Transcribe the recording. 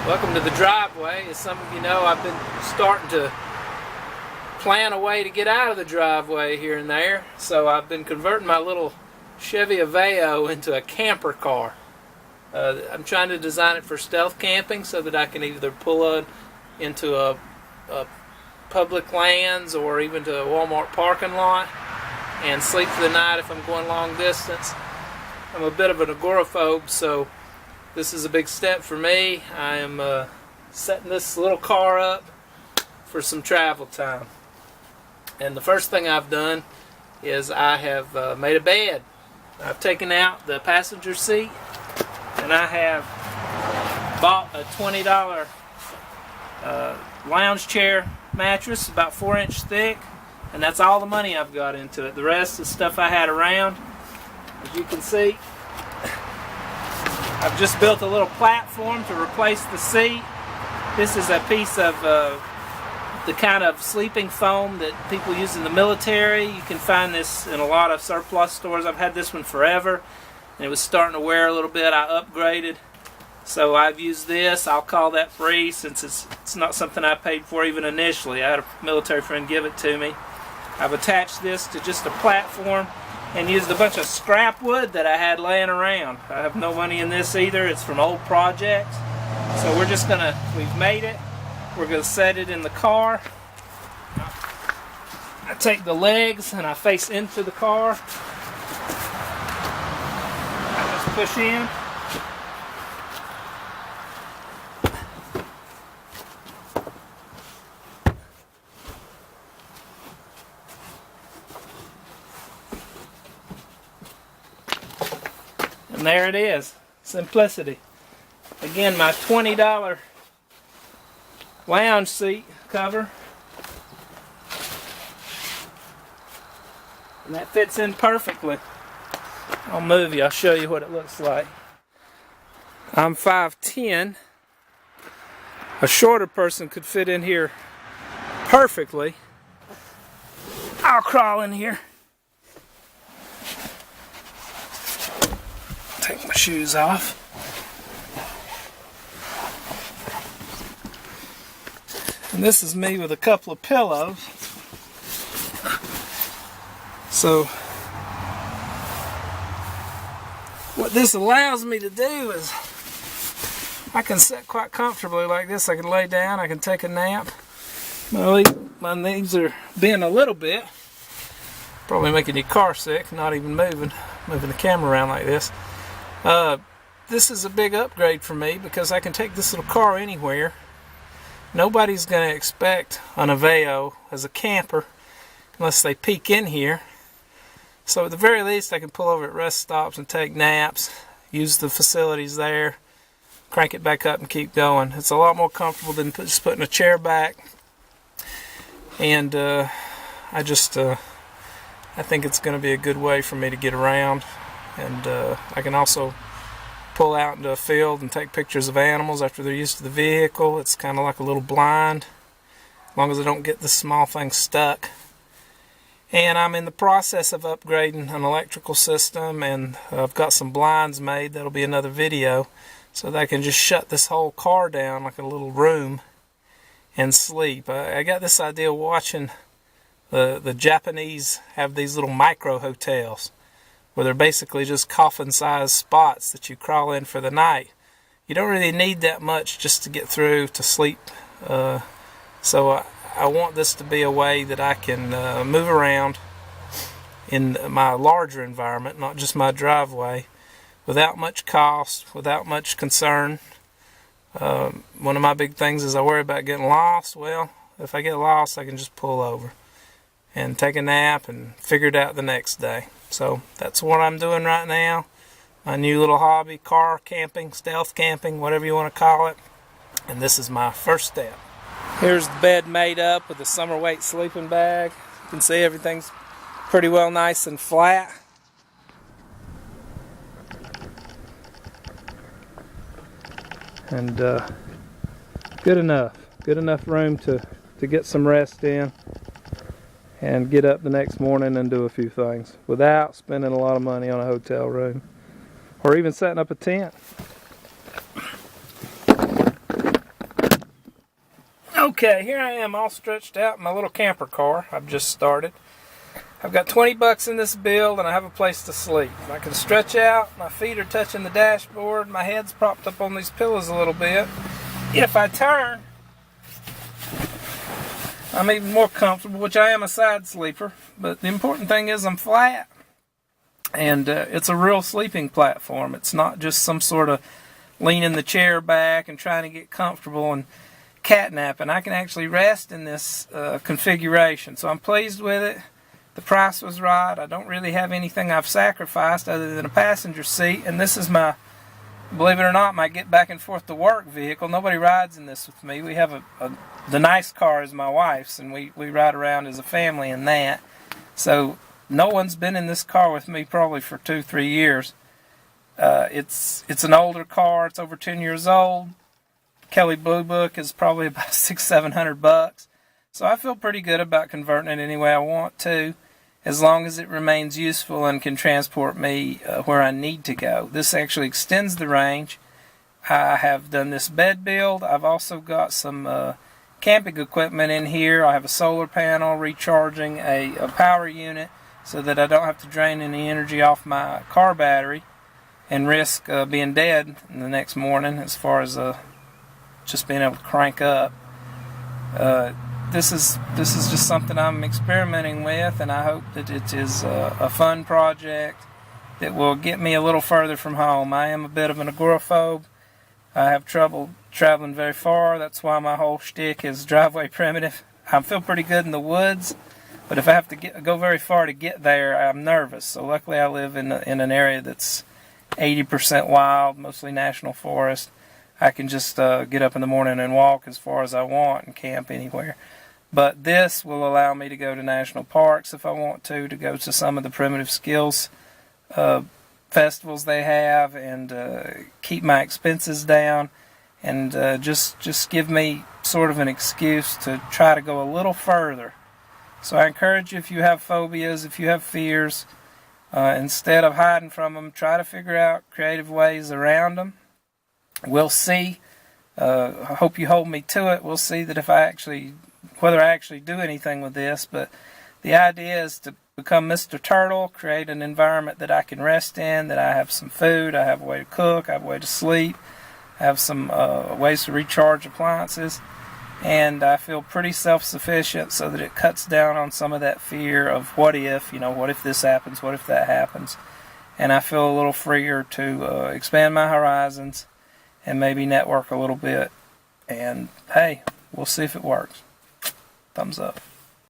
Welcome to the driveway. As some of you know, I've been starting to plan a way to get out of the driveway here and there. So I've been converting my little Chevy Aveo into a camper car. I'm trying to design it for stealth camping so that I can either pull into a public lands or even to a Walmart parking lot and sleep for the night if I'm going long distance. I'm a bit of an agoraphobe, so this is a big step for me. I am setting this little car up for some travel time. And the first thing I've done is I have made a bed. I've taken out the passenger seat and I have bought a $20 lounge chair mattress, about 4-inch thick, and that's all the money I've got into it. The rest is stuff I had around. As you can see, I've just built a little platform to replace the seat. This is a piece of the kind of sleeping foam that people use in the military. You can find this in a lot of surplus stores. I've had this one forever, and it was starting to wear a little bit. I upgraded, so I've used this. I'll call that free since it's not something I paid for even initially. I had a military friend give it to me. I've attached this to just a platform and used a bunch of scrap wood that I had laying around. I have no money in this either. It's from old projects. So we've made it. We're gonna set it in the car. I take the legs and I face into the car. I just push in. And there it is. Simplicity. Again, my $20 lounge seat cover. And that fits in perfectly. I'll move you. I'll show you what it looks like. I'm 5'10". A shorter person could fit in here perfectly. I'll crawl in here. Take my shoes off. And this is me with a couple of pillows. So what this allows me to do is I can sit quite comfortably like this. I can lay down, I can take a nap. My knees are bent a little bit. Probably making your car sick, not even moving the camera around like this. This is a big upgrade for me because I can take this little car anywhere. Nobody's going to expect an Aveo as a camper unless they peek in here. So at the very least I can pull over at rest stops and take naps, use the facilities there, crank it back up and keep going. It's a lot more comfortable than just putting a chair back. And I think it's going to be a good way for me to get around. And I can also pull out into a field and take pictures of animals after they're used to the vehicle. It's kind of like a little blind, as long as I don't get this small thing stuck. And I'm in the process of upgrading an electrical system, and I've got some blinds made. That'll be another video, so that I can just shut this whole car down like a little room and sleep. I got this idea watching the Japanese have these little micro hotels where they're basically just coffin-sized spots that you crawl in for the night. You don't really need that much just to get through to sleep. So I want this to be a way that I can move around in my larger environment, not just my driveway, without much cost, without much concern. One of my big things is I worry about getting lost. Well, if I get lost, I can just pull over and take a nap and figure it out the next day. So that's what I'm doing right now. My new little hobby, car camping, stealth camping, whatever you want to call it. And this is my first step. Here's the bed made up with a summer weight sleeping bag. You can see everything's pretty well nice and flat. And good enough room to get some rest in and get up the next morning and do a few things without spending a lot of money on a hotel room or even setting up a tent. Okay, here I am all stretched out in my little camper car I've just started. I've got 20 bucks in this build and I have a place to sleep. I can stretch out, my feet are touching the dashboard, my head's propped up on these pillows a little bit. If I turn, I'm even more comfortable, which I am a side sleeper, but the important thing is I'm flat. And it's a real sleeping platform. It's not just some sort of leaning the chair back and trying to get comfortable and catnapping. I can actually rest in this configuration, so I'm pleased with it. The price was right. I don't really have anything I've sacrificed other than a passenger seat, and this is my, believe it or not, my get back and forth to work vehicle. Nobody rides in this with me. We have the nice car is my wife's, and we ride around as a family in that. So no one's been in this car with me probably for 2-3 years. It's an older car. It's over 10 years old. Kelly Blue Book is probably about $600-700. So I feel pretty good about converting it any way I want to, as long as it remains useful and can transport me where I need to go. This actually extends the range. I have done this bed build. I've also got some camping equipment in here. I have a solar panel recharging a power unit so that I don't have to drain any energy off my car battery and risk being dead the next morning as far as just being able to crank up. This is just something I'm experimenting with, and I hope that it is a fun project that will get me a little further from home. I am a bit of an agoraphobe. I have trouble traveling very far. That's why my whole shtick is driveway primitive. I feel pretty good in the woods, but if I have to go very far to get there, I'm nervous. So luckily I live in an area that's 80% wild, mostly national forest. I can just get up in the morning and walk as far as I want and camp anywhere. But this will allow me to go to national parks if I want to go to some of the primitive skills festivals they have, and keep my expenses down, and just give me sort of an excuse to try to go a little further. So I encourage you, if you have phobias, if you have fears, instead of hiding from them, try to figure out creative ways around them. We'll see. I hope you hold me to it. We'll see that whether I actually do anything with this, but the idea is to become Mr. Turtle, create an environment that I can rest in, that I have some food, I have a way to cook, I have a way to sleep, I have some ways to recharge appliances, and I feel pretty self-sufficient, so that it cuts down on some of that fear of what if this happens, what if that happens, and I feel a little freer to expand my horizons and maybe network a little bit, and hey, we'll see if it works. Thumbs up.